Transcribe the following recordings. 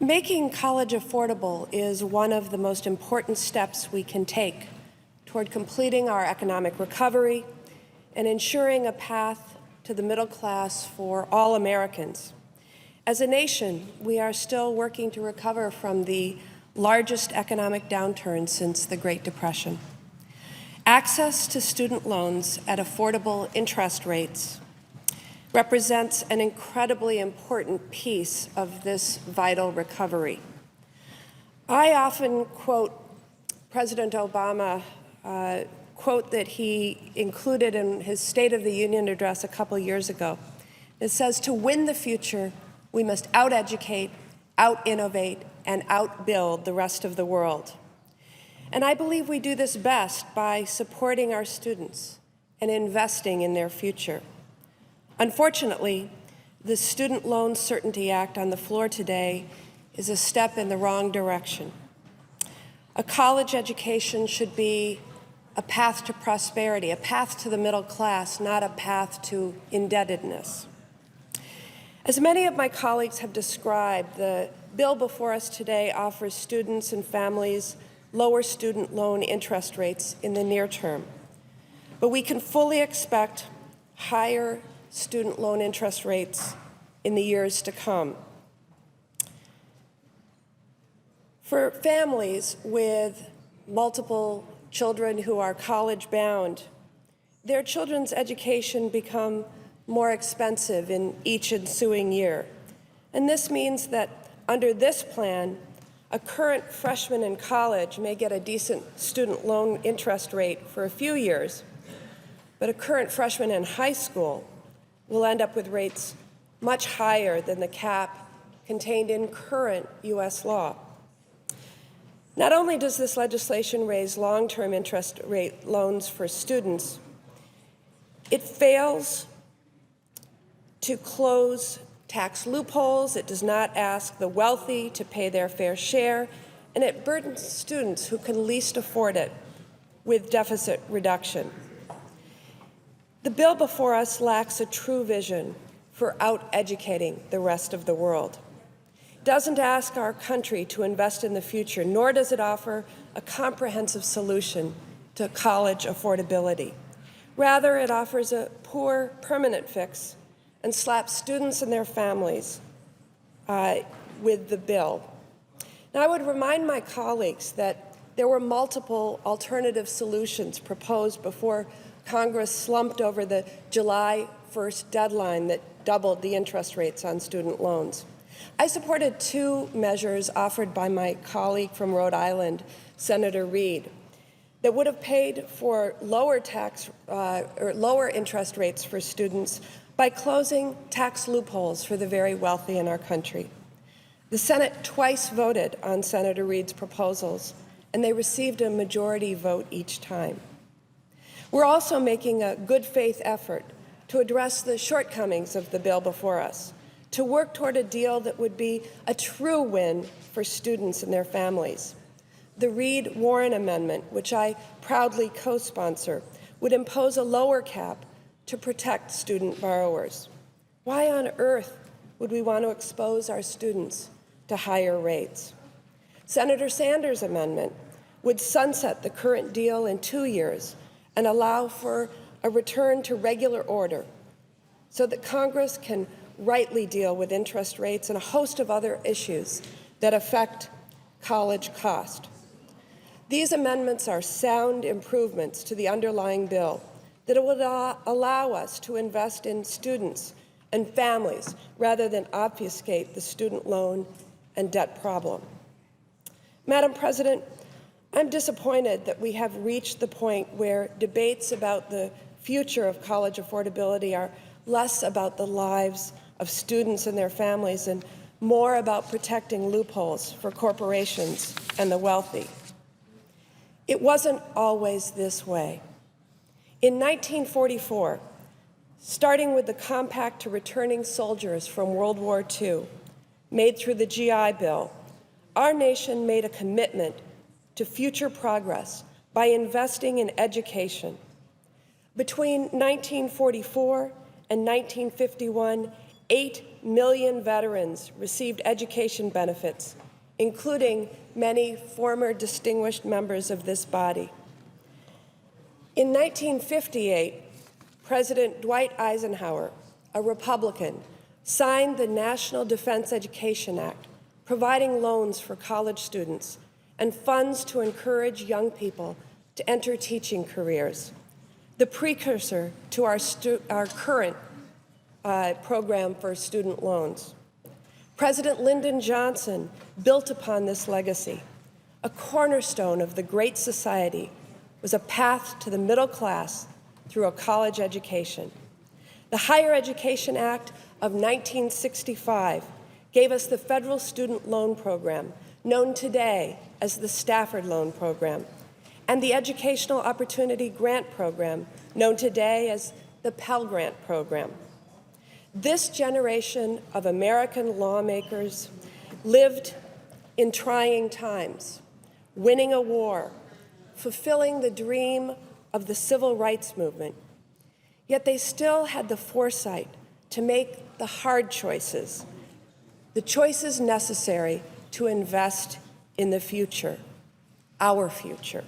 Making college affordable is one of the most important steps we can take toward completing our economic recovery and ensuring a path to the middle class for all Americans. As a nation, we are still working to recover from the largest economic downturn since the Great Depression. Access to student loans at affordable interest rates represents an incredibly important piece of this vital recovery. I often quote President Obama, quote that he included in his State of the Union address a couple years ago. It says, "To win the future, we must out-educate, out-innovate, and outbuild the rest of the world." And I believe we do this best by supporting our students and investing in their future. Unfortunately, the Student Loan Certainty Act on the floor today is a step in the wrong direction. A college education should be a path to prosperity, a path to the middle class, not a path to indebtedness. As many of my colleagues have described, the bill before us today offers students and families lower student loan interest rates in the near term. But we can fully expect higher student loan interest rates in the years to come. For families with multiple children who are college-bound, their children's education become more expensive in each ensuing year. And this means that under this plan, a current freshman in college may get a decent student loan interest rate for a few years, but a current freshman in high school will end up with rates much higher than the cap contained in current U.S. law. Not only does this legislation raise long-term interest rate loans for students, it fails to close tax loopholes, it does not ask the wealthy to pay their fair share, and it burdens students who can least afford it with deficit reduction. The bill before us lacks a true vision for out-educating the rest of the world. It doesn't ask our country to invest in the future, nor does it offer a comprehensive solution to college affordability. Rather, it offers a poor, permanent fix and slaps students and their families with the bill. Now, I would remind my colleagues that there were multiple alternative solutions proposed before Congress slumped over the July 1st deadline that doubled the interest rates on student loans. I supported two measures offered by my colleague from Rhode Island, Senator Reed, that would have paid for lower interest rates for students by closing tax loopholes for the very wealthy in our country. The Senate twice voted on Senator Reed's proposals, and they received a majority vote each time. We're also making a good faith effort to address the shortcomings of the bill before us, to work toward a deal that would be a true win for students and their families. The Reed-Warren amendment, which I proudly co-sponsor, would impose a lower cap to protect student borrowers. Why on earth would we want to expose our students to higher rates? Senator Sanders' amendment would sunset the current deal in 2 years and allow for a return to regular order so that Congress can rightly deal with interest rates and a host of other issues that affect college cost. These amendments are sound improvements to the underlying bill that would allow us to invest in students and families rather than obfuscate the student loan and debt problem. Madam President, I'm disappointed that we have reached the point where debates about the future of college affordability are less about the lives of students and their families and more about protecting loopholes for corporations and the wealthy. It wasn't always this way. In 1944, starting with the Compact to Returning Soldiers from World War II, made through the GI Bill, our nation made a commitment to future progress by investing in education. Between 1944 and 1951, 8 million veterans received education benefits, including many former distinguished members of this body. In 1958, President Dwight Eisenhower, a Republican, signed the National Defense Education Act, providing loans for college students and funds to encourage young people to enter teaching careers, the precursor to our current program for student loans. President Lyndon Johnson built upon this legacy. A cornerstone of the Great Society was a path to the middle class through a college education. The Higher Education Act of 1965 gave us the Federal Student Loan Program, known today as the Stafford Loan Program, and the Educational Opportunity Grant Program, known today as the Pell Grant Program. This generation of American lawmakers lived in trying times, winning a war, fulfilling the dream of the civil rights movement. Yet they still had the foresight to make the hard choices, the choices necessary to invest in the future, our future.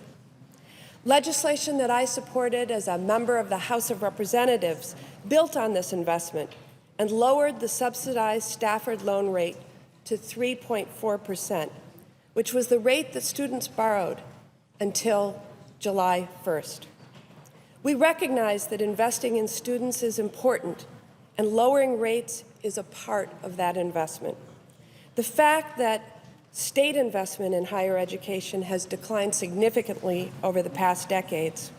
Legislation that I supported as a member of the House of Representatives built on this investment and lowered the subsidized Stafford loan rate to 3.4%, which was the rate that students borrowed until July 1st. We recognize that investing in students is important, and lowering rates is a part of that investment. The fact that state investment in higher education has declined significantly over the past decades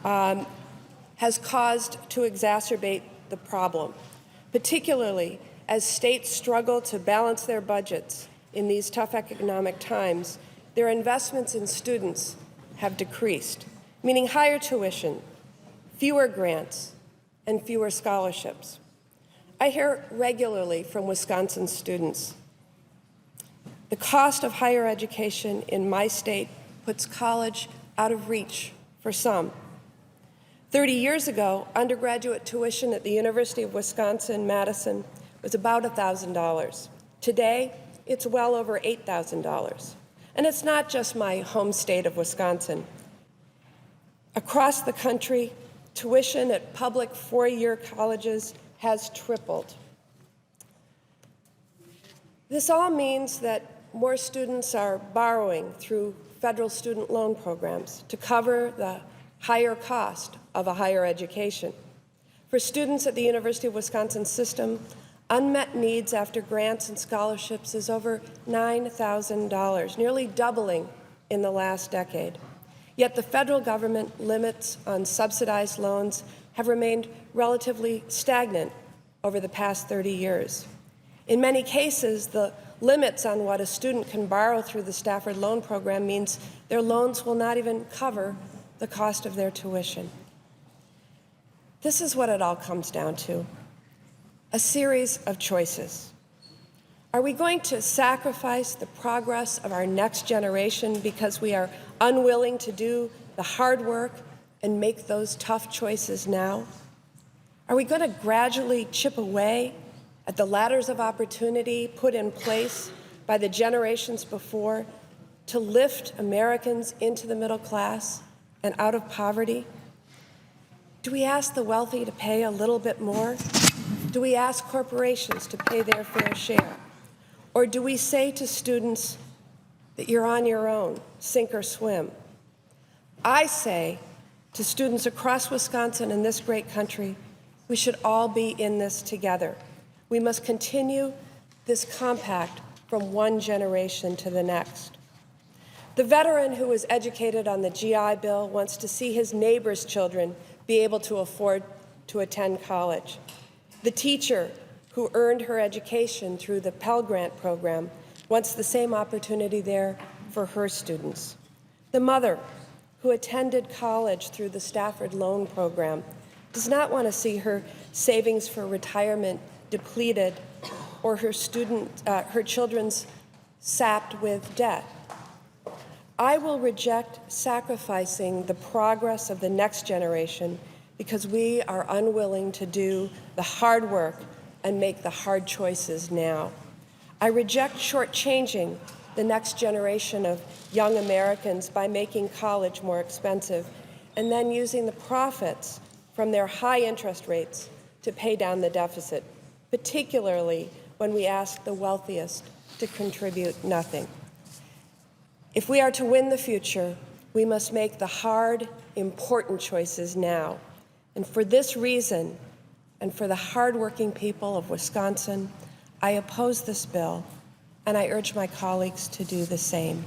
has caused to exacerbate the problem, particularly as states struggle to balance their budgets in these tough economic times. Their investments in students have decreased, meaning higher tuition, fewer grants, and fewer scholarships. I hear regularly from Wisconsin students, the cost of higher education in my state puts college out of reach for some. 30 years ago, undergraduate tuition at the University of Wisconsin-Madison was about $1,000. Today, it's well over $8,000. And it's not just my home state of Wisconsin. Across the country, tuition at public four-year colleges has tripled. This all means that more students are borrowing through federal student loan programs to cover the higher cost of a higher education. For students at the University of Wisconsin system, unmet needs after grants and scholarships is over $9,000, nearly doubling in the last decade. Yet the federal government limits on subsidized loans have remained relatively stagnant over the past 30 years. In many cases, the limits on what a student can borrow through the Stafford Loan Program means their loans will not even cover the cost of their tuition. This is what it all comes down to: a series of choices. Are we going to sacrifice the progress of our next generation because we are unwilling to do the hard work and make those tough choices now? Are we going to gradually chip away at the ladders of opportunity put in place by the generations before to lift Americans into the middle class and out of poverty? Do we ask the wealthy to pay a little bit more? Do we ask corporations to pay their fair share? Or do we say to students that you're on your own, sink or swim? I say to students across Wisconsin and this great country, we should all be in this together. We must continue this compact from one generation to the next. The veteran who was educated on the GI Bill wants to see his neighbor's children be able to afford to attend college. The teacher who earned her education through the Pell Grant Program wants the same opportunity there for her students. The mother who attended college through the Stafford Loan Program does not want to see her savings for retirement depleted or her children's sapped with debt. I will reject sacrificing the progress of the next generation because we are unwilling to do the hard work and make the hard choices now. I reject shortchanging the next generation of young Americans by making college more expensive and then using the profits from their high interest rates to pay down the deficit, particularly when we ask the wealthiest to contribute nothing. If we are to win the future, we must make the hard, important choices now. And for this reason, and for the hardworking people of Wisconsin, I oppose this bill, and I urge my colleagues to do the same.